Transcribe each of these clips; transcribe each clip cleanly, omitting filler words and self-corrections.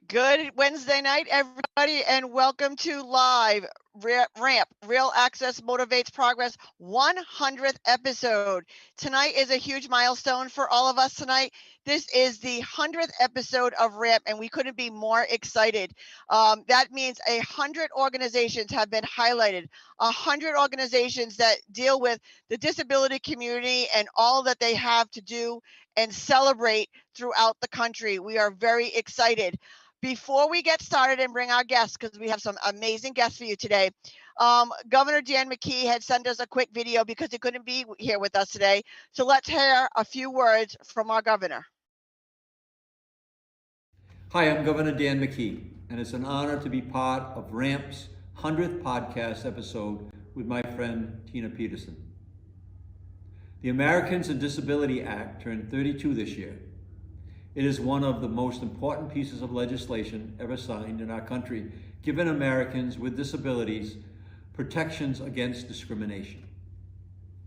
Good Wednesday night, everybody, and welcome to Live Ramp. Real Access Motivates Progress 100th episode. Tonight is a huge milestone for all of us tonight. This is the 100th episode of Ramp, and we couldn't be more excited. That means 100 organizations have been highlighted, 100 organizations that deal with the disability community and all that they have to do and celebrate throughout the country. We are very excited. Before we get started and bring our guests, because we have some amazing guests for you today, Governor Dan McKee had sent us a quick video because he couldn't be here with us today. So let's hear a few words from our governor. Hi, I'm Governor Dan McKee, and it's an honor to be part of RAMP's 100th podcast episode with my friend Tina Peterson. The Americans with Disability Act turned 32 this year. It is one of the most important pieces of legislation ever signed in our country, giving Americans with disabilities protections against discrimination.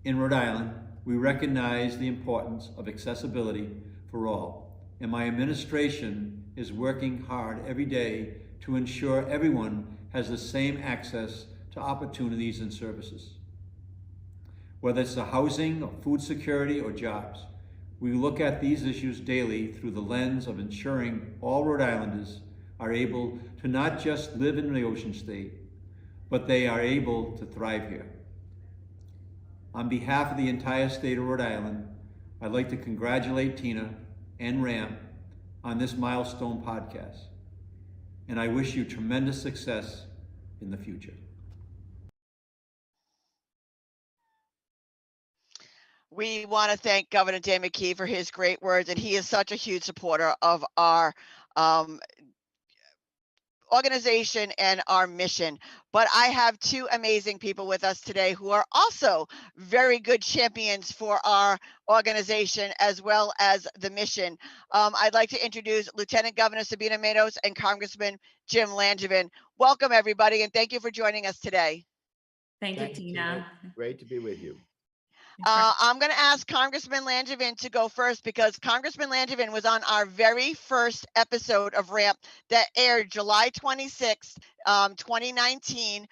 In Rhode Island, we recognize the importance of accessibility for all, and my administration is working hard every day to ensure everyone has the same access to opportunities and services. Whether it's the housing, or food security, or jobs, we look at these issues daily through the lens of ensuring all Rhode Islanders are able to not just live in the Ocean State, but they are able to thrive here. On behalf of the entire state of Rhode Island, I'd like to congratulate Tina and RAMP on this milestone podcast, and I wish you tremendous success in the future. We want to thank Governor Dan McKee for his great words, and he is such a huge supporter of our organization and our mission. But I have two amazing people with us today who are also very good champions for our organization as well as the mission. I'd like to introduce Lieutenant Governor Sabina Matos and Congressman Jim Langevin. Welcome, everybody, and thank you for joining us today. Thank you, Tina. Great to be with you. I'm going to ask Congressman Langevin to go first because Congressman Langevin was on our very first episode of RAMP that aired July 26th, 2019.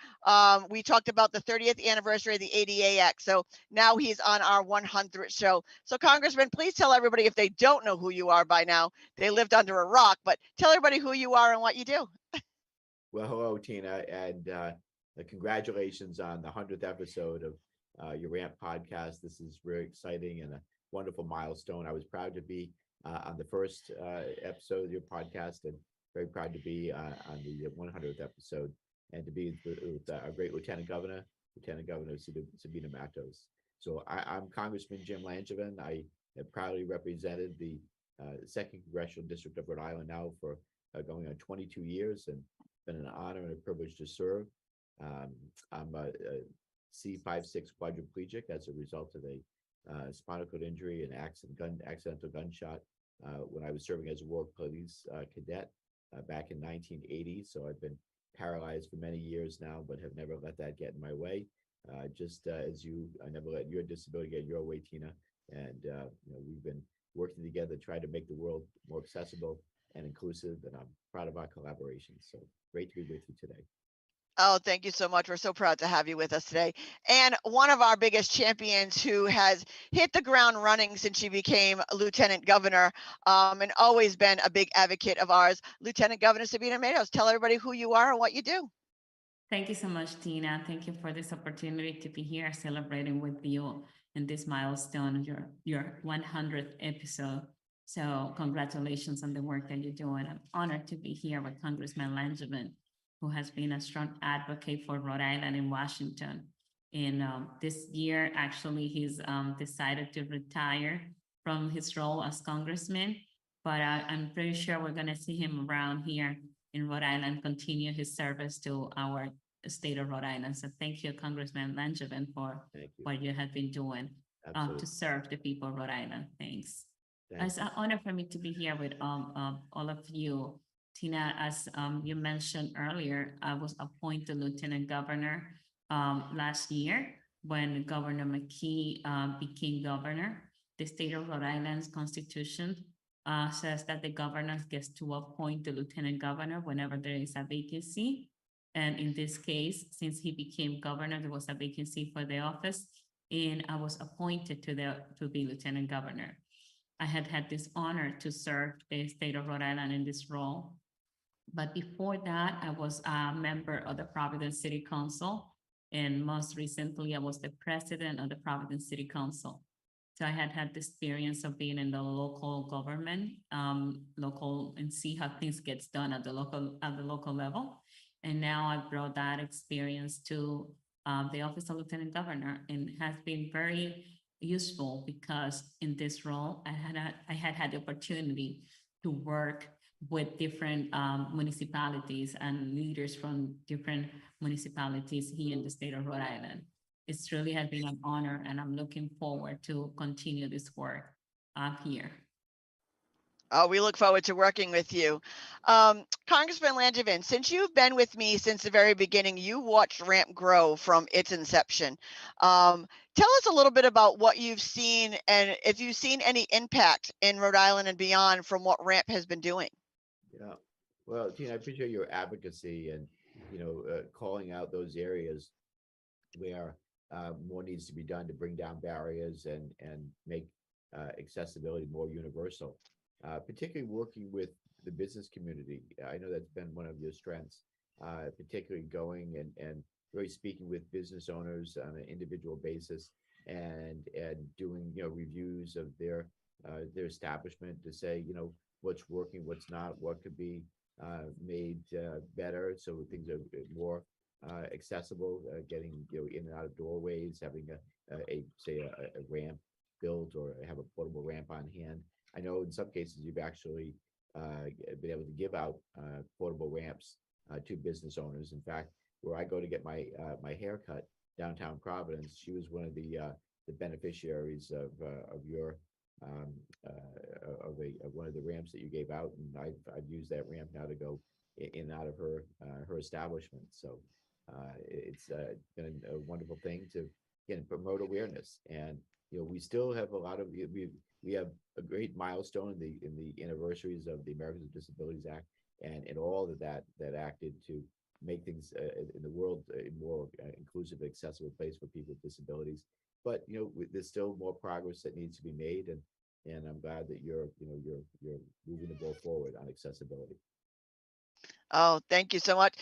We talked about the 30th anniversary of the ADA Act. So now he's on our 100th show. So Congressman, please tell everybody, if they don't know who you are by now, they lived under a rock, but tell everybody who you are and what you do. Well, hello, Tina, and congratulations on the 100th episode of your RAMP podcast. This is very exciting and a wonderful milestone. I was proud to be on the first episode of your podcast, and very proud to be on the 100th episode, and to be with our great Lieutenant Governor Sabina Matos. So I'm Congressman Jim Langevin. I have proudly represented the 2nd Congressional District of Rhode Island now for going on 22 years, and been an honor and a privilege to serve. I'm a C5-6 quadriplegic as a result of a spinal cord injury and accidental gunshot when I was serving as a War Police cadet back in 1980. So I've been paralyzed for many years now, but have never let that get in my way. Just as I never let your disability get in your way, Tina. And we've been working together to try to make the world more accessible and inclusive, and I'm proud of our collaboration. So great to be with you today. Oh, thank you so much. We're so proud to have you with us today. And one of our biggest champions who has hit the ground running since she became Lieutenant Governor, and always been a big advocate of ours, Lieutenant Governor Sabina Matos. Tell everybody who you are and what you do. Thank you so much, Tina. Thank you for this opportunity to be here celebrating with you in this milestone, your 100th episode. So congratulations on the work that you're doing. I'm honored to be here with Congressman Langevin, who has been a strong advocate for Rhode Island and Washington. And this year, actually, he's decided to retire from his role as congressman, but I'm pretty sure we're gonna see him around here in Rhode Island, continue his service to our state of Rhode Island. So thank you, Congressman Langevin, for what you have been doing to serve the people of Rhode Island. Thanks. It's an honor for me to be here with all of you. Tina, as you mentioned earlier, I was appointed Lieutenant Governor last year when Governor McKee became governor. The state of Rhode Island's constitution says that the governor gets to appoint the lieutenant governor whenever there is a vacancy. And in this case, since he became governor, there was a vacancy for the office, and I was appointed to be lieutenant governor. I had had this honor to serve the state of Rhode Island in this role. But before that, I was a member of the Providence City Council. And most recently, I was the president of the Providence City Council. So I had had the experience of being in the local government, local, and see how things gets done at the local level. And now I brought that experience to the office of lieutenant governor, and has been very useful because in this role, I had the opportunity to work with different municipalities and leaders from different municipalities here in the state of Rhode Island. It's really has been an honor, and I'm looking forward to continue this work here. Oh, we look forward to working with you. Congressman Langevin, since you've been with me since the very beginning, you watched RAMP grow from its inception. Tell us a little bit about what you've seen, and if you've seen any impact in Rhode Island and beyond from what RAMP has been doing. Yeah. Well, Tina, I appreciate your advocacy and, calling out those areas where more needs to be done to bring down barriers and make accessibility more universal. Particularly working with the business community. I know that's been one of your strengths, particularly going and really speaking with business owners on an individual basis and doing reviews of their establishment to say what's working, what's not, what could be made better so things are more accessible, getting in and out of doorways, having a ramp built or have a portable ramp on hand. I know in some cases you've actually been able to give out portable ramps to business owners. In fact, where I go to get my haircut downtown Providence, she was one of the beneficiaries of your of one of the ramps that you gave out, and I've used that ramp now to go in and out of her establishment. So it's been a wonderful thing to again promote awareness. And we still have a lot of we have a great milestone in the anniversaries of the Americans with Disabilities Act, and in all that act did to make things in the world a more inclusive, accessible place for people with disabilities. But there's still more progress that needs to be made, and I'm glad that you're moving the ball forward on accessibility. Oh, thank you so much.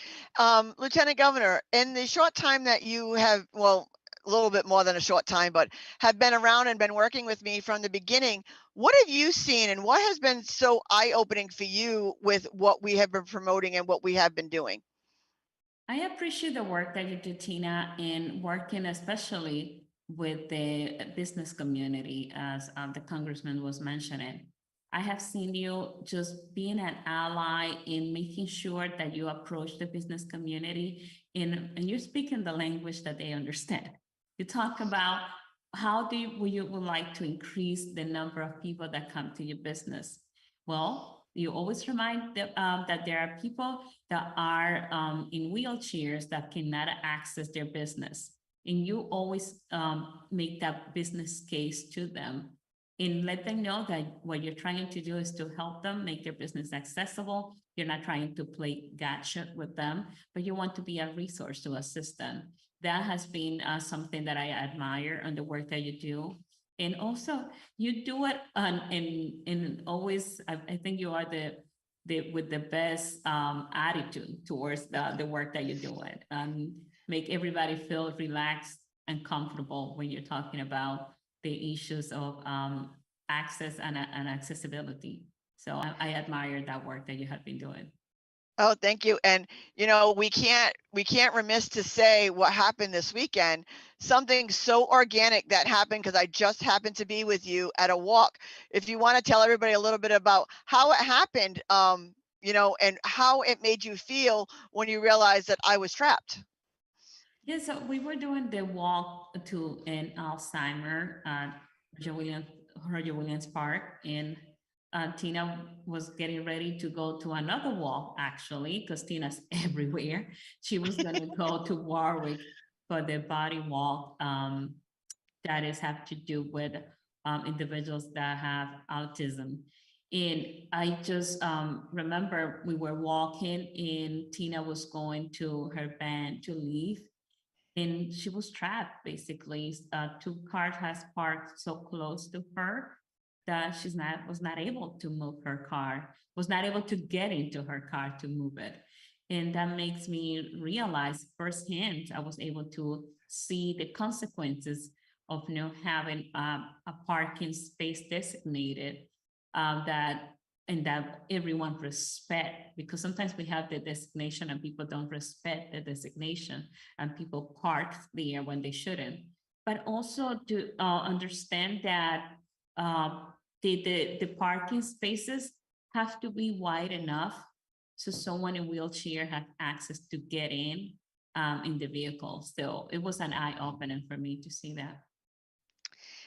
Lieutenant Governor, in the short time that you have, well, a little bit more than a short time, but have been around and been working with me from the beginning, what have you seen and what has been so eye-opening for you with what we have been promoting and what we have been doing? I appreciate the work that you do, Tina, in working especially with the business community, as the congressman was mentioning. I have seen you just being an ally in making sure that you approach the business community and you're speaking the language that they understand. You talk about how would you like to increase the number of people that come to your business. Well, you always remind them that there are people that are in wheelchairs that cannot access their business. And you always make that business case to them and let them know that what you're trying to do is to help them make their business accessible. You're not trying to play gotcha with them, but you want to be a resource to assist them. That has been something that I admire on the work that you do. And also you do it and always, I think you are with the best attitude towards the work that you're doing, and make everybody feel relaxed and comfortable when you're talking about the issues of access and accessibility. So I admire that work that you have been doing. Oh, thank you. And we can't remiss to say what happened this weekend. Something so organic that happened because I just happened to be with you at a walk. If you want to tell everybody a little bit about how it happened, and how it made you feel when you realized that I was trapped. Yeah, so we were doing the walk to an Alzheimer at Roger Williams Park, and Tina was getting ready to go to another walk, actually, because Tina's everywhere. She was going to go to Warwick for the body walk that have to do with individuals that have autism. And I just remember we were walking and Tina was going to her van to leave and she was trapped basically. Two cars has parked so close to her that she's not was not able to move her car, was not able to get into her car to move it. And that makes me realize firsthand, I was able to see the consequences of having a parking space designated that and that everyone respect, because sometimes we have the designation and people don't respect the designation and people park there when they shouldn't. But also to understand that uh, the parking spaces have to be wide enough so someone in wheelchair has access to get in the vehicle. So it was an eye opening for me to see that.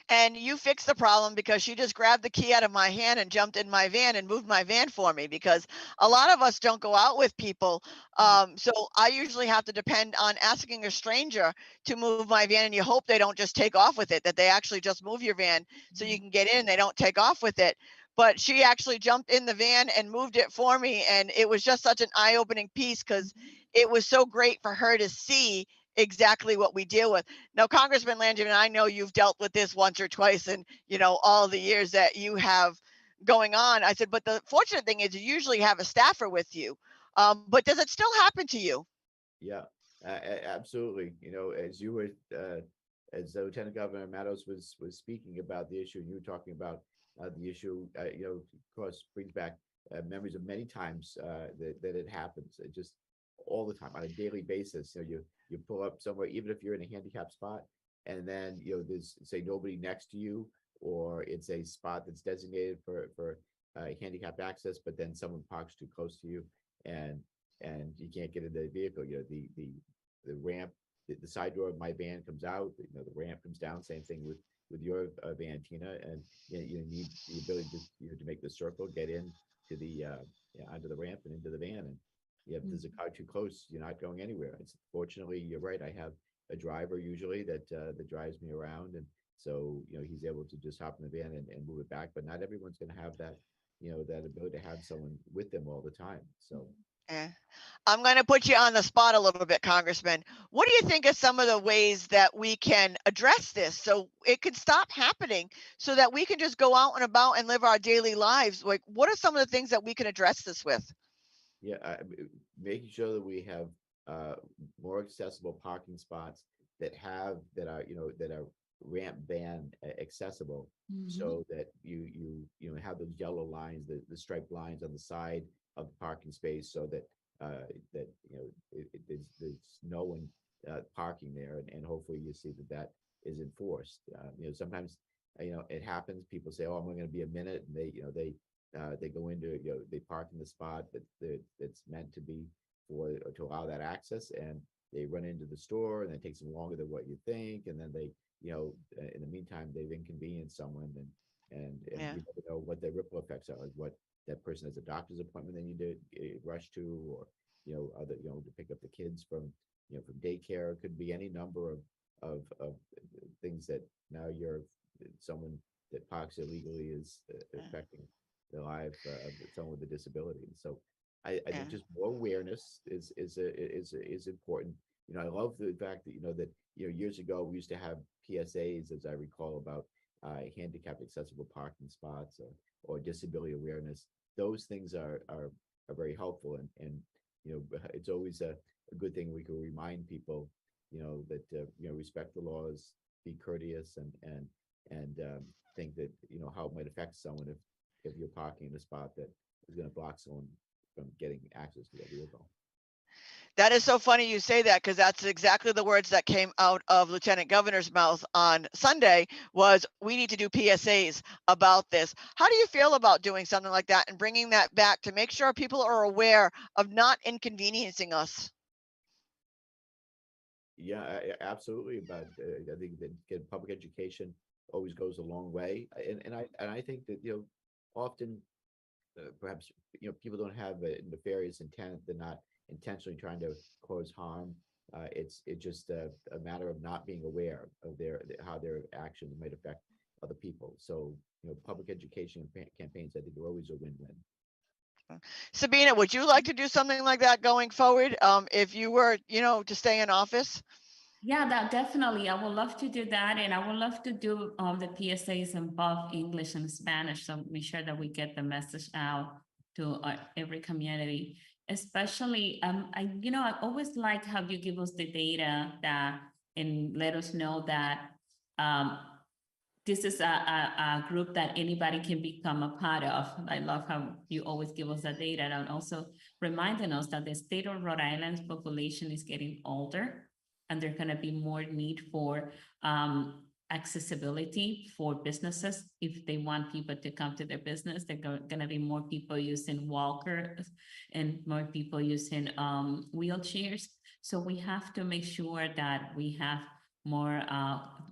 And you fixed the problem because she just grabbed the key out of my hand and jumped in my van and moved my van for me, because a lot of us don't go out with people. So I usually have to depend on asking a stranger to move my van, and you hope they don't just take off with it, that they actually just move your van so you can get in and they don't take off with it. But she actually jumped in the van and moved it for me. And it was just such an eye-opening piece, because it was so great for her to see exactly what we deal with. Now, Congressman Langevin, I know you've dealt with this once or twice in, all the years that you have going on. I said, but the fortunate thing is you usually have a staffer with you. But does it still happen to you? Yeah, absolutely. As you were, as Lieutenant Governor Matos was speaking about the issue, and you were talking about the issue, of course, brings back memories of many times that it happens, just all the time on a daily basis. You pull up somewhere, even if you're in a handicapped spot, and then there's say nobody next to you, or it's a spot that's designated for handicapped access, but then someone parks too close to you, and you can't get into the vehicle. The ramp, the side door of my van comes out. The ramp comes down. Same thing with your van, Tina, and you need the ability to make the circle, get in to the onto the ramp and into the van. And if there's a car too close, you're not going anywhere. Fortunately, you're right. I have a driver usually that drives me around, and so he's able to just hop in the van and move it back. But not everyone's going to have that that ability to have someone with them all the time. So Eh. I'm going to put you on the spot a little bit, Congressman. What do you think of some of the ways that we can address this so it could stop happening, so that we can just go out and about and live our daily lives? Like, what are some of the things that we can address this with? yeah, making sure that we have uh, more accessible parking spots that are ramp van accessible, so that you have those yellow lines, the striped lines on the side of the parking space, so that that there's no one parking there, and hopefully you see that is enforced. Sometimes it happens. People say, "Oh, I'm only going to be a minute," and they go into they park in the spot that's meant to be to allow that access, and they run into the store, and it takes them longer than what you think, and then they in the meantime they've inconvenienced someone, and Yeah. you never know what the ripple effects are, like what that person has a doctor's appointment they need to rush to, or other to pick up the kids from daycare. It could be any number of things that now you're someone that parks illegally is Yeah. affecting the life of someone with a disability. So I Yeah. think just more awareness is important. I love the fact that years ago we used to have PSAs, as I recall, about handicap accessible parking spots, or disability awareness. Those things are very helpful, and it's always a good thing we can remind people that respect the laws, be courteous, and think that how it might affect someone if you're parking in a spot that is going to block someone from getting access to their vehicle. That is so funny you say that, because that's exactly the words that came out of Lieutenant Governor's mouth on Sunday. Was we need to do PSAs about this. How do you feel about doing something like that and bringing that back to make sure people are aware of not inconveniencing us? Yeah, absolutely. But I think that public education always goes a long way, and I think that often perhaps people don't have a nefarious intent. They're not intentionally trying to cause harm. It's just a matter of not being aware of how their actions might affect other people. So, public education campaigns, I think, are always a win-win. Sabina, would you like to do something like that going forward? If you were, to stay in office? Yeah, that definitely. I would love to do that, and I would love to do the PSAs in both English and Spanish, so make sure that we get the message out to every community. Especially, I always like how you give us the data that and let us know that um, this is a group that anybody can become a part of. I love how you always give us the data and also reminding us that the state of Rhode Island's population is getting older and there's going to be more need for accessibility for businesses. If they want people to come to their business, they're going to be more people using walkers and more people using wheelchairs. So we have to make sure that we have more,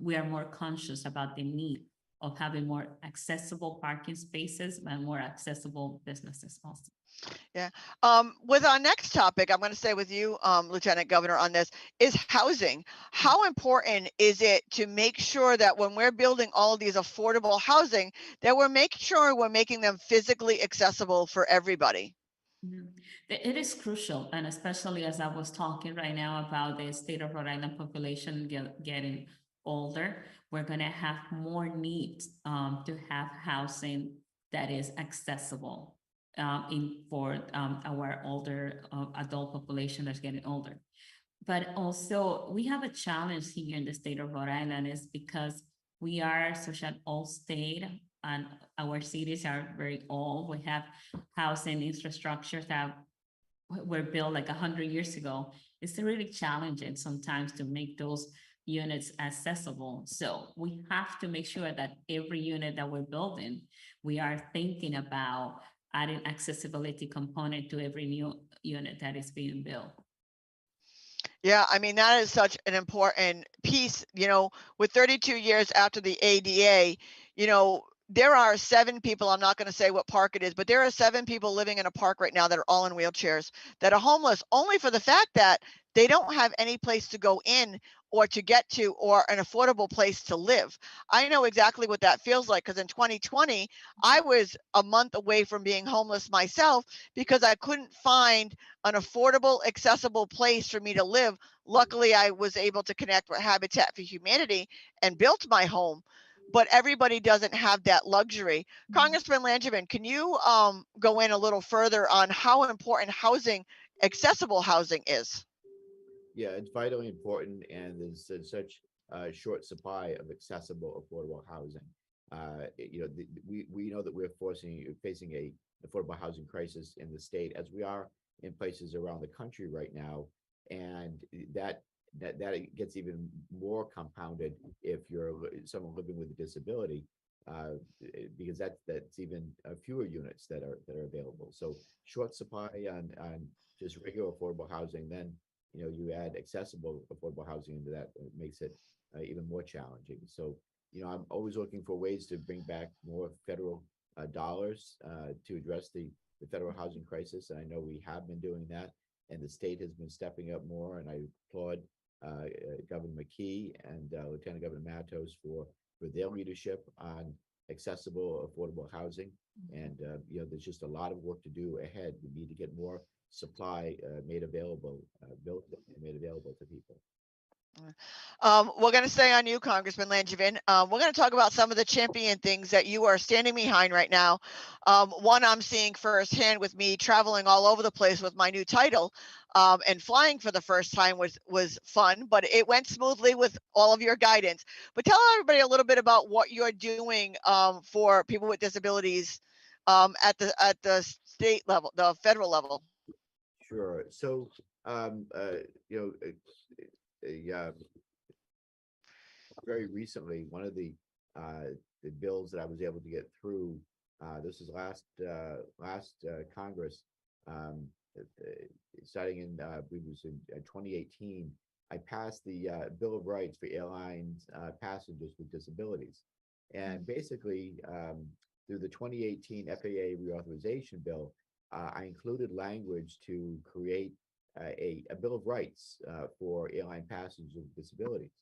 we are more conscious about the need of having more accessible parking spaces and more accessible businesses also. Yeah. With our next topic, I'm going to stay with you, Lieutenant Governor, on this is housing. How important is it to make sure that when we're building all of these affordable housing, that we're making sure we're making them physically accessible for everybody? Mhm. It is crucial, and especially as I was talking right now about the state of Rhode Island population getting older, we're going to have more needs to have housing that is accessible for our older adult population that's getting older. But also, we have a challenge here in the state of Rhode Island is because we are such an old state and our cities are very old. We have housing infrastructures that were built like 100 years ago. It's really challenging sometimes to make those units accessible. So we have to make sure that every unit that we're building, we are thinking about adding accessibility component to every new unit that is being built. Yeah, I mean, that is such an important piece, with 32 years after the ADA, there are 7 people, I'm not going to say what park it is, but there are 7 people living in a park right now that are all in wheelchairs that are homeless only for the fact that they don't have any place to go in or to get to or an affordable place to live. I know exactly what that feels like because in 2020, I was a month away from being homeless myself because I couldn't find an affordable, accessible place for me to live. Luckily, I was able to connect with Habitat for Humanity and built my home, but everybody doesn't have that luxury. Congressman Langevin, can you go in a little further on how important housing, accessible housing is? Yeah, it's vitally important, and there's such a short supply of accessible, affordable housing. We know that we're facing a affordable housing crisis in the state, as we are in places around the country right now, and that gets even more compounded if you're someone living with a disability, because that's even fewer units that are available. So short supply on just regular affordable housing, then you add accessible affordable housing into that, it makes it even more challenging. So, I'm always looking for ways to bring back more federal dollars to address the federal housing crisis. And I know we have been doing that, and the state has been stepping up more. And I applaud Governor McKee and Lieutenant Governor Matos for their leadership on accessible, affordable housing. And there's just a lot of work to do ahead. We need to get more supply made available, built and made available to people. We're going to stay on you, Congressman Langevin. We're going to talk about some of the champion things that you are standing behind right now. One I'm seeing firsthand with me traveling all over the place with my new title, and flying for the first time was fun, but it went smoothly with all of your guidance. But tell everybody a little bit about what you're doing for people with disabilities at the state level, the federal level. Sure. So, very recently, one of the bills that I was able to get through, this is last Congress, um, starting in I believe it was in 2018. I passed the Bill of Rights for airlines passengers with disabilities, and basically through the 2018 FAA reauthorization bill, I included language to create a Bill of Rights for airline passengers with disabilities.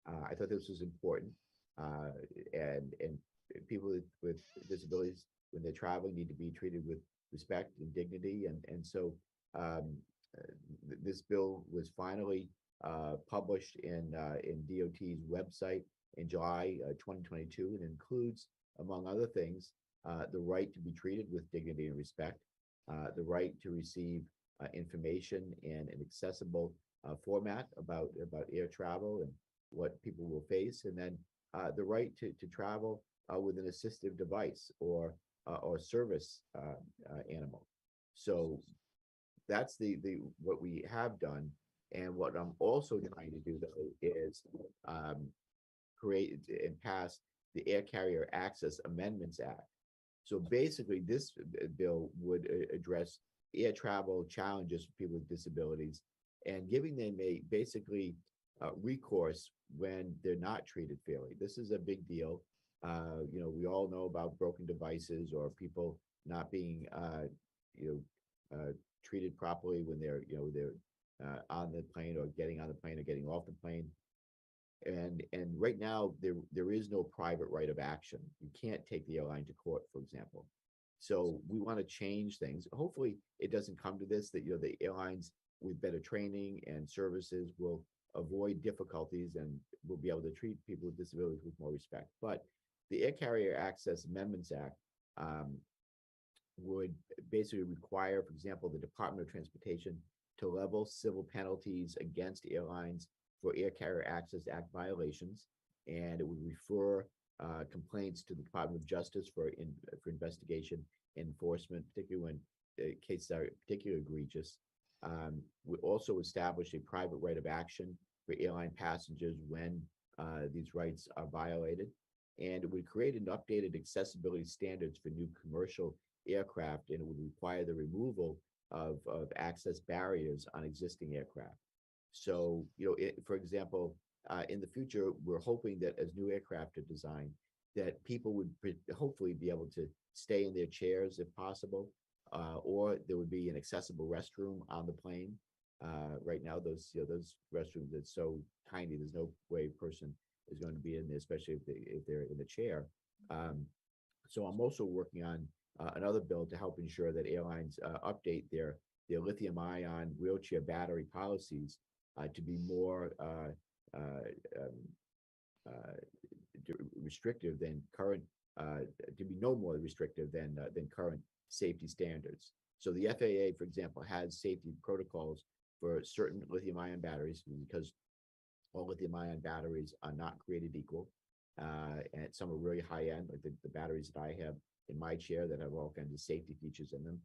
I thought this was important. And people with disabilities, when they're traveling, need to be treated with respect and dignity. And so um, this bill was finally published in DOT's website in July 2022, and includes, among other things, the right to be treated with dignity and respect, the right to receive information in an accessible format about air travel and what people will face, and then the right to travel with an assistive device or service animal. So that's the what we have done. And what I'm also trying to do though is um, create and pass the Air Carrier Access Amendments Act. So basically, this bill would address air travel challenges for people with disabilities and giving them a basically recourse when they're not treated fairly. This is a big deal. We all know about broken devices or people not being, you treated properly when they're on the plane or getting on the plane or getting off the plane. And right now there is no private right of action. You can't take the airline to court, for example. So we want to change things. Hopefully it doesn't come to this, that the airlines with better training and services will avoid difficulties and will be able to treat people with disabilities with more respect. But the Air Carrier Access Amendments Act would basically require, for example, the Department of Transportation to level civil penalties against airlines for Air Carrier Access Act violations, and it would refer complaints to the Department of Justice for investigation and enforcement, particularly when cases are particularly egregious. We also establish a private right of action for airline passengers when these rights are violated, and it would create an updated accessibility standards for new commercial aircraft, and it would require the removal of access barriers on existing aircraft. So, for example, in the future, we're hoping that as new aircraft are designed, that people would hopefully be able to stay in their chairs if possible, or there would be an accessible restroom on the plane. Right now, those restrooms are so tiny, there's no way a person is going to be in there, especially if they're in a chair. So I'm also working on another bill to help ensure that airlines update their lithium-ion wheelchair battery policies to be more restrictive than current, to be no more restrictive than current safety standards. So the FAA, for example, has safety protocols for certain lithium-ion batteries because all lithium-ion batteries are not created equal, and some are really high-end, like the batteries that I have in my chair that have all kinds of safety features in them.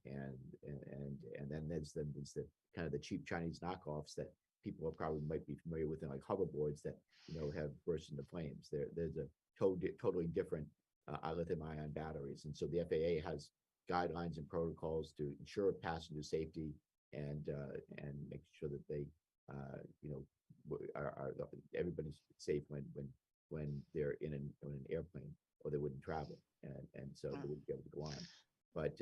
And then there's the kind of the cheap Chinese knockoffs that people probably might be familiar with, in like hoverboards that have burst into flames. There's a totally different lithium-ion batteries, and so the FAA has guidelines and protocols to ensure passenger safety and make sure that they everybody's safe when they're in an airplane, or they wouldn't travel, and so they wouldn't be able to go on. But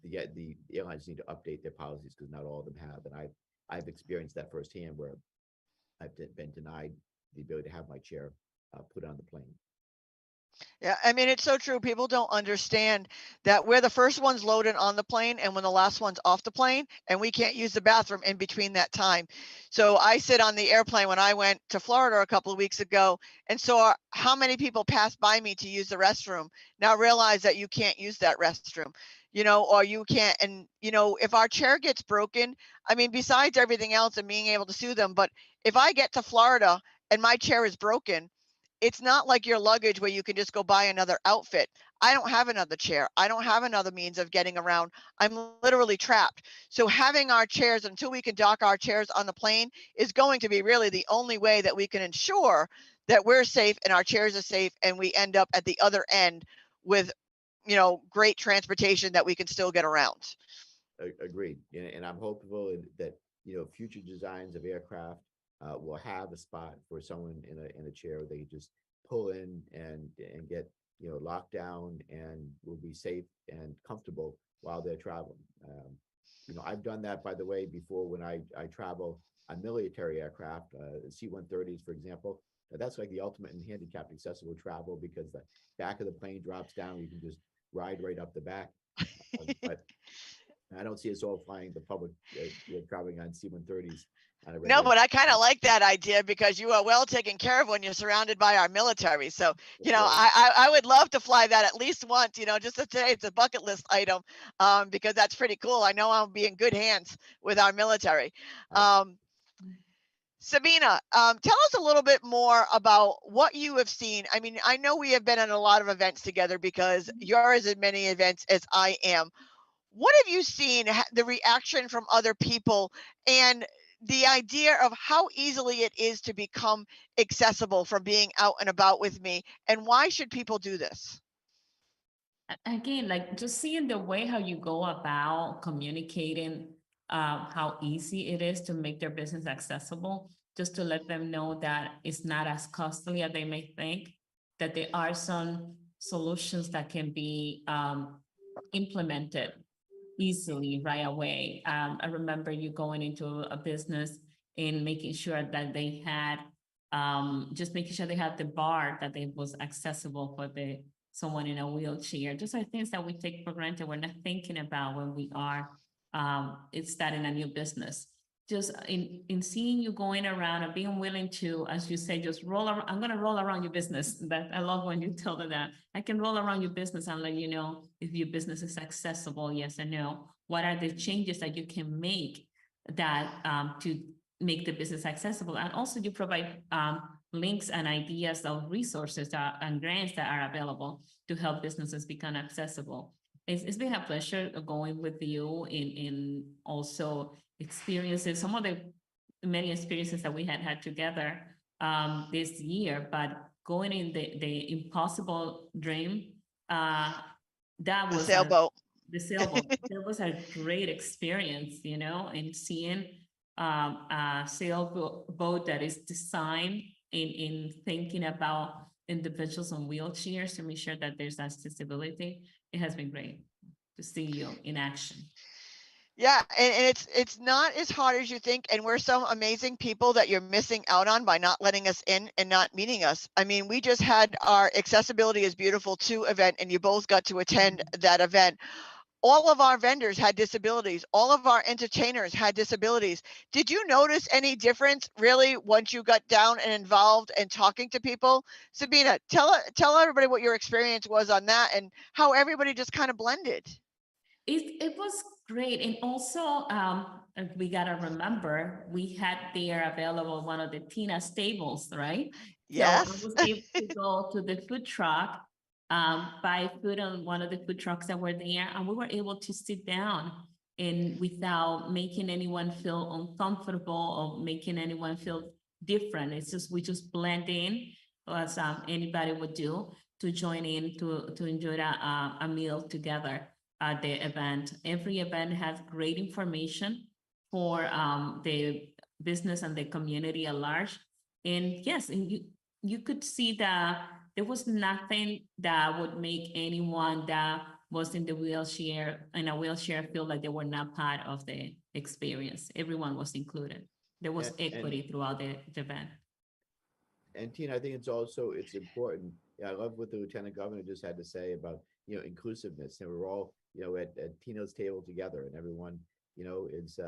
the airlines need to update their policies because not all of them have, and I've experienced that firsthand where I've been denied the ability to have my chair put on the plane. Yeah, I mean, it's so true. People don't understand that we're the first ones loaded on the plane and when the last one's off the plane, and we can't use the bathroom in between that time. So I sit on the airplane when I went to Florida a couple of weeks ago and saw how many people passed by me to use the restroom. Now realize that you can't use that restroom, or you can't. And, if our chair gets broken, I mean, besides everything else and being able to sue them, but if I get to Florida and my chair is broken, it's not like your luggage where you can just go buy another outfit. I don't have another chair. I don't have another means of getting around. I'm literally trapped. So having our chairs until we can dock our chairs on the plane is going to be really the only way that we can ensure that we're safe and our chairs are safe and we end up at the other end with, great transportation that we can still get around. Agreed. And I'm hopeful that future designs of aircraft will have a spot for someone in a chair they just pull in and get locked down and will be safe and comfortable while they're traveling. I've done that, by the way, before when I travel. on military aircraft, C-130s, for example. That's like the ultimate in handicapped accessible travel because the back of the plane drops down. You can just ride right up the back. But I don't see us all flying the public, traveling on C-130s on a No, regular. but I kind of like that idea because you are well taken care of when you're surrounded by our military. So, That's right. I would love to fly that at least once, just to say it's a bucket list item, because that's pretty cool. I know I'll be in good hands with our military. Um, Sabina, tell us a little bit more about what you have seen. I mean, I know we have been at a lot of events together because you're as many events as I am. What have you seen, the reaction from other people, and the idea of how easily it is to become accessible from being out and about with me, and why should people do this? Again, like just seeing the way how you go about communicating, how easy it is to make their business accessible, just to let them know that it's not as costly as they may think, that there are some solutions that can be implemented easily right away. I remember you going into a business and making sure that they had, just making sure they had the bar that it was accessible for the someone in a wheelchair. Just are things that we take for granted. We're not thinking about when we are it's starting a new business. Just in seeing you going around and being willing to, as you say, just roll around. I'm going to roll around your business. That I love when you tell them that I can roll around your business and let you know if your business is accessible, yes or no. What are the changes that you can make that to make the business accessible? And also you provide links and ideas of resources and grants that are available to help businesses become accessible. It's been a pleasure going with you in also experiences, some of the many experiences that we had together this year, but going in the impossible dream, that The was sailboat. the sailboat. That was a great experience, and seeing a sailboat that is designed in thinking about individuals on wheelchairs to make sure that there's accessibility. It has been great to see you in action. Yeah, and it's not as hard as you think, and we're some amazing people that you're missing out on by not letting us in and not meeting us. I mean, we just had our Accessibility is Beautiful 2 event, and you both got to attend that event. All of our vendors had disabilities. All of our entertainers had disabilities. Did you notice any difference really once you got down and involved and talking to people? Sabina, tell everybody what your experience was on that and how everybody just kind of blended. It was great. And also, we got to remember, we had there available one of the Tina stables, right? So I Yes. was able to go to the food truck, buy food on one of the food trucks that were there, and we were able to sit down and without making anyone feel uncomfortable or making anyone feel different. It's just, we just blend in as anybody would do to join in to enjoy a meal together at the event. Every event has great information for the business and the community at large. And yes, and you could see that there was nothing that would make anyone that was in a wheelchair feel like they were not part of the experience. Everyone was included. There was equity throughout the event. And Tina, I think it's important. Yeah, I love what the lieutenant governor just had to say about inclusiveness, and we're all at Tina's table together, and everyone is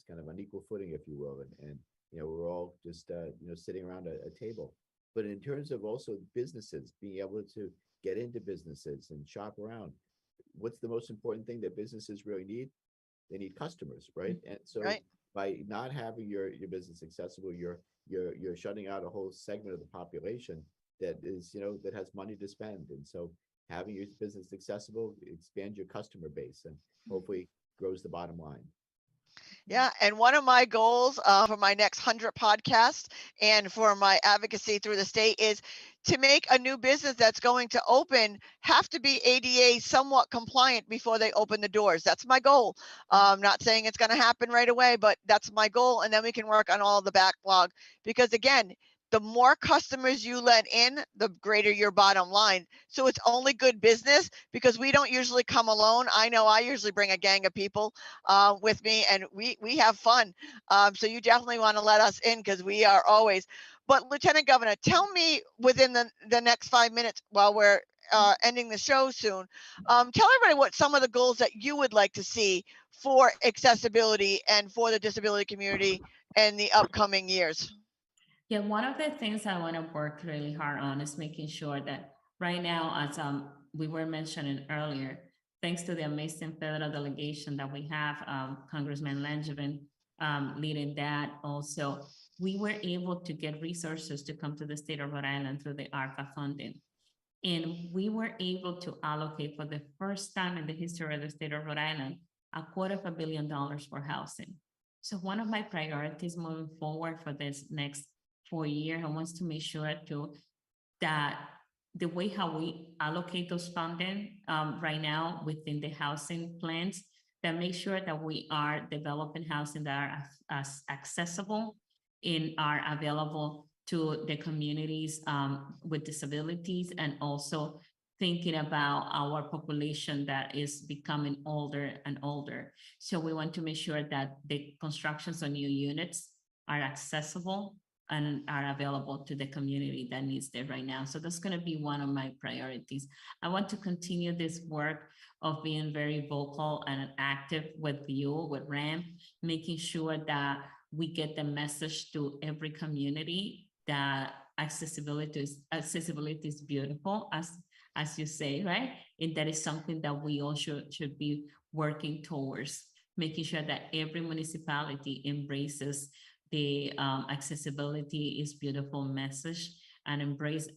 kind of on equal footing, if you will, and we're all just sitting around a table. But in terms of also businesses being able to get into businesses and shop around, what's the most important thing that businesses really need? They need customers, right? And so Right. by not having your business accessible, you're shutting out a whole segment of the population that is that has money to spend. And so having your business accessible expands your customer base and hopefully grows the bottom line. Yeah, and one of my goals for my next 100 podcasts and for my advocacy through the state is to make a new business that's going to open have to be ADA somewhat compliant before they open the doors. That's my goal. Not saying it's going to happen right away, but that's my goal, and then we can work on all the backlog. Because again, the more customers you let in, the greater your bottom line. So it's only good business because we don't usually come alone. I know I usually bring a gang of people with me, and we have fun. So you definitely want to let us in because we are always. But Lieutenant Governor, tell me within the next 5 minutes while we're ending the show soon, tell everybody what some of the goals that you would like to see for accessibility and for the disability community in the upcoming years. Yeah, one of the things I want to work really hard on is making sure that right now, as we were mentioning earlier, thanks to the amazing federal delegation that we have, Congressman Langevin leading that also, we were able to get resources to come to the state of Rhode Island through the ARPA funding. And we were able to allocate for the first time in the history of the state of Rhode Island, $250 million for housing. So one of my priorities moving forward for this next 4 years, I want to make sure that the way how we allocate those funding right now within the housing plans, that make sure that we are developing housing that are as accessible and are available to the communities with disabilities, and also thinking about our population that is becoming older and older. So we want to make sure that the constructions on new units are accessible and are available to the community that needs them right now. So that's going to be one of my priorities. I want to continue this work of being very vocal and active with you, with RAMP, making sure that we get the message to every community that accessibility is beautiful, as you say, right? And that is something that we all should be working towards, making sure that every municipality embraces the accessibility is beautiful message and embrace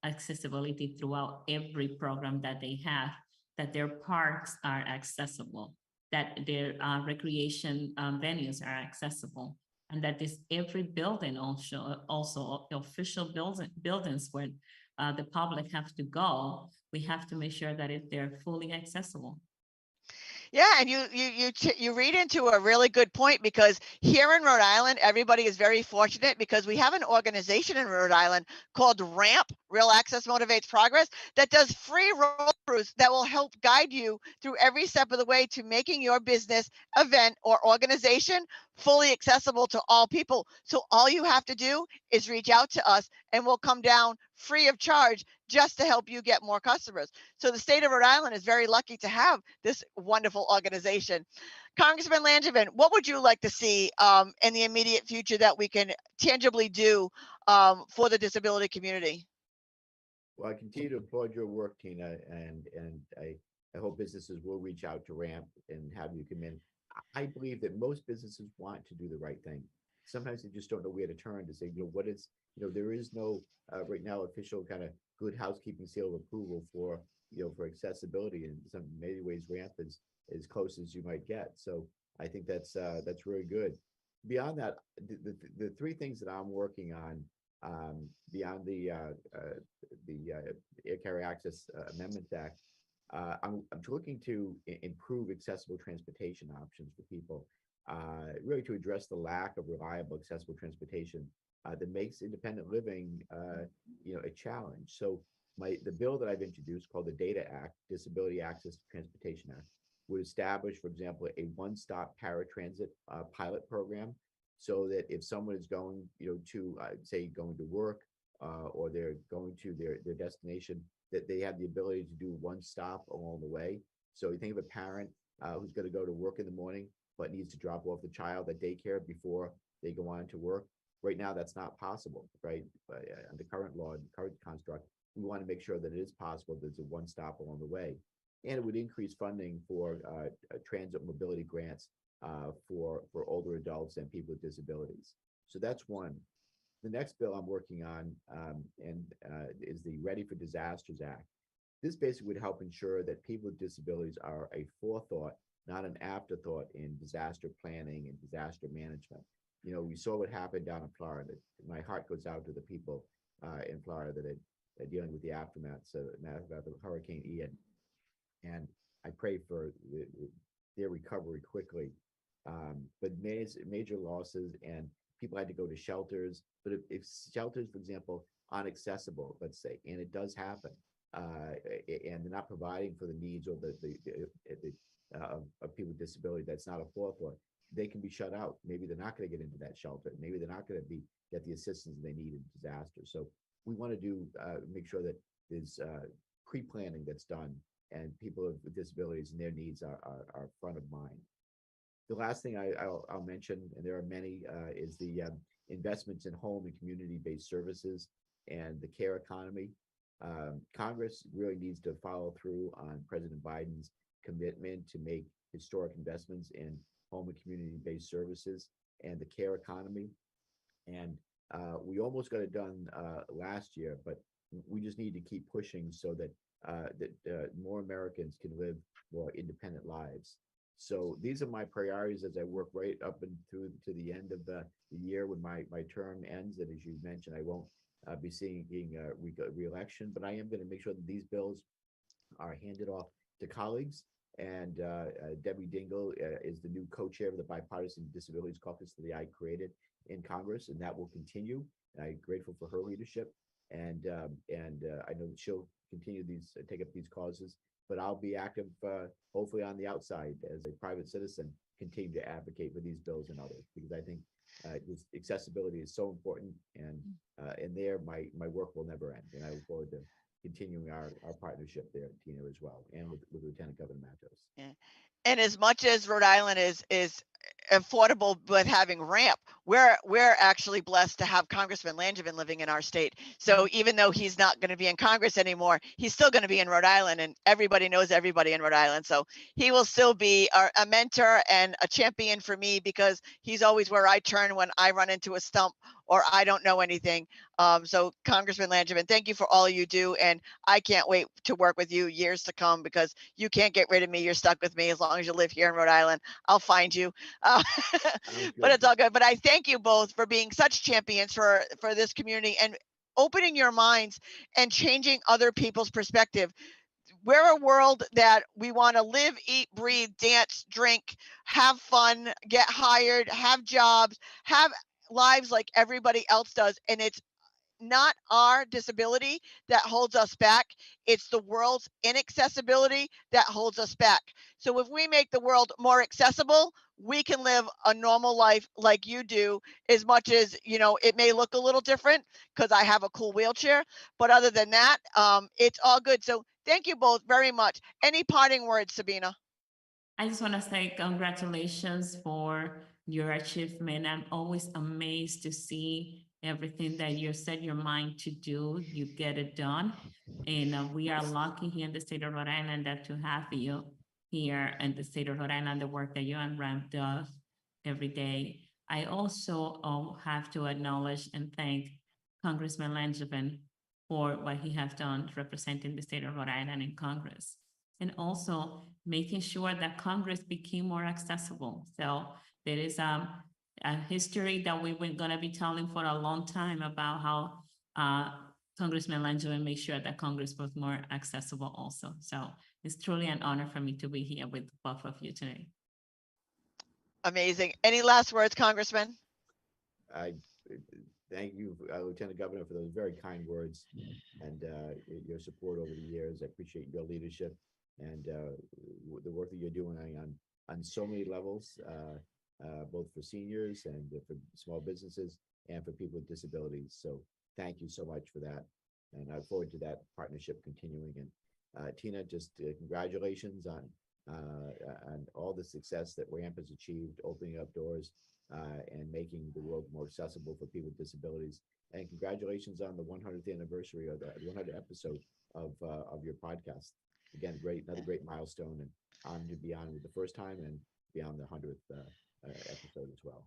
accessibility throughout every program that they have, that their parks are accessible, that their recreation venues are accessible, and that this every building also official buildings where the public have to go, we have to make sure that they're fully accessible. Yeah, and you read into a really good point, because here in Rhode Island, everybody is very fortunate because we have an organization in Rhode Island called RAMP, Real Access Motivates Progress, that does free road throughs that will help guide you through every step of the way to making your business, event, or organization fully accessible to all people. So all you have to do is reach out to us and we'll come down free of charge just to help you get more customers. So the state of Rhode Island is very lucky to have this wonderful organization. Congressman Langevin, what would you like to see in the immediate future that we can tangibly do for the disability community? Well, I continue to applaud your work, Tina, and I hope businesses will reach out to RAMP and have you come in. I believe that most businesses want to do the right thing. Sometimes they just don't know where to turn to say, what is, there is no right now official kind of good housekeeping seal of approval for, for accessibility. In some many ways, RAMP is as close as you might get. So I think that's really good. Beyond that, the three things that I'm working on beyond the Air Carrier Access Amendment Act, I'm looking to improve accessible transportation options for people, really to address the lack of reliable, accessible transportation that makes independent living, a challenge. So the bill that I've introduced, called the DATA Act, Disability Access to Transportation Act, would establish, for example, a one-stop paratransit pilot program, so that if someone is going, to say going to work or they're going to their destination, that they have the ability to do one stop along the way. So you think of a parent who's going to go to work in the morning, but needs to drop off the child at daycare before they go on to work. Right now, that's not possible, right? But under current law and current construct, we want to make sure that it is possible. There's a one stop along the way, and it would increase funding for transit mobility grants for older adults and people with disabilities. So that's one. The next bill I'm working on is the Ready for Disasters Act. This basically would help ensure that people with disabilities are a forethought, not an afterthought, in disaster planning and disaster management. We saw what happened down in Florida. My heart goes out to the people in Florida that are dealing with the aftermath of Hurricane Ian. And I pray for their recovery quickly. But major losses, and people had to go to shelters. But if shelters, for example, aren't accessible, let's say, and it does happen, and they're not providing for the needs of of people with disability that's not a for, they can be shut out. Maybe they're not going to get into that shelter. Maybe they're not going to get the assistance they need in disaster. So we want to make sure that there's pre-planning that's done, and people with disabilities and their needs are front of mind. The last thing I'll mention, and there are many, is the investments in home and community-based services and the care economy. Congress really needs to follow through on President Biden's commitment to make historic investments in home and community-based services and the care economy. And we almost got it done last year, but we just need to keep pushing so that more Americans can live more independent lives. So these are my priorities as I work right up and through to the end of the year when my term ends. And as you mentioned, I won't be seeking re-election, but I am going to make sure that these bills are handed off to colleagues. And Debbie Dingell is the new co-chair of the Bipartisan Disabilities Caucus that I created in Congress, and that will continue. And I'm grateful for her leadership, and I know that she'll continue take up these causes. But I'll be active, hopefully on the outside as a private citizen, continue to advocate for these bills and others, because I think this accessibility is so important, and there my work will never end. And I look forward to continuing our partnership there, Tina, as well, and with Lieutenant Governor Matos. Yeah. And as much as Rhode Island is affordable with having ramp, we're actually blessed to have Congressman Langevin living in our state. So even though he's not going to be in Congress anymore, he's still going to be in Rhode Island, and everybody knows everybody in Rhode Island. So he will still be a mentor and a champion for me, because he's always where I turn when I run into a stump or I don't know anything. So Congressman Langevin, thank you for all you do, and I can't wait to work with you years to come, because you can't get rid of me. You're stuck with me as long as you live here in Rhode Island. I'll find you. But it's all good. But I thank you both for being such champions for this community and opening your minds and changing other people's perspective. We're a world that we want to live, eat, breathe, dance, drink, have fun, get hired, have jobs, have lives like everybody else does. And it's not our disability that holds us back. It's the world's inaccessibility that holds us back. So if we make the world more accessible, we can live a normal life like you do, as much as, it may look a little different because I have a cool wheelchair. But other than that, it's all good. So thank you both very much. Any parting words, Sabina? I just want to say congratulations for your achievement. I'm always amazed to see everything that you set your mind to do, you get it done. And we are lucky here in the state of Rhode Island that to have you here in the state of Rhode Island, the work that you and Ramp does every day. I also have to acknowledge and thank Congressman Langevin for what he has done representing the state of Rhode Island in Congress, and also making sure that Congress became more accessible. So there is a history that we're going to be telling for a long time about how Congressman Langevin made sure that Congress was more accessible also. So it's truly an honor for me to be here with both of you today. Amazing. Any last words, Congressman? I thank you, Lieutenant Governor, for those very kind words and your support over the years. I appreciate your leadership and the work that you're doing on so many levels, both for seniors and for small businesses and for people with disabilities. So thank you so much for that. And I look forward to that partnership continuing. And Tina, just congratulations on all the success that RAMP has achieved, opening up doors and making the world more accessible for people with disabilities. And congratulations on the 100th anniversary of the 100th episode of your podcast. Again, another great milestone, and honored to be on with the first time and be on the 100th episode as well.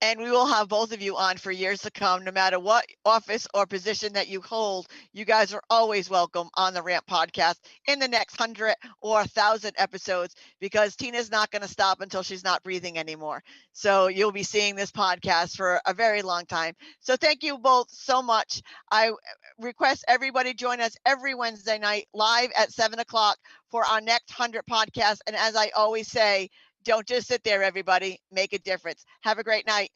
And we will have both of you on for years to come, no matter what office or position that you hold. You guys are always welcome on the Ramp podcast in the next 100 or 1,000 episodes, because Tina's not going to stop until she's not breathing anymore. So you'll be seeing this podcast for a very long time. So thank you both so much. I request everybody join us every Wednesday night live at 7 o'clock for our next 100 podcasts. And as I always say, don't just sit there, everybody. Make a difference. Have a great night.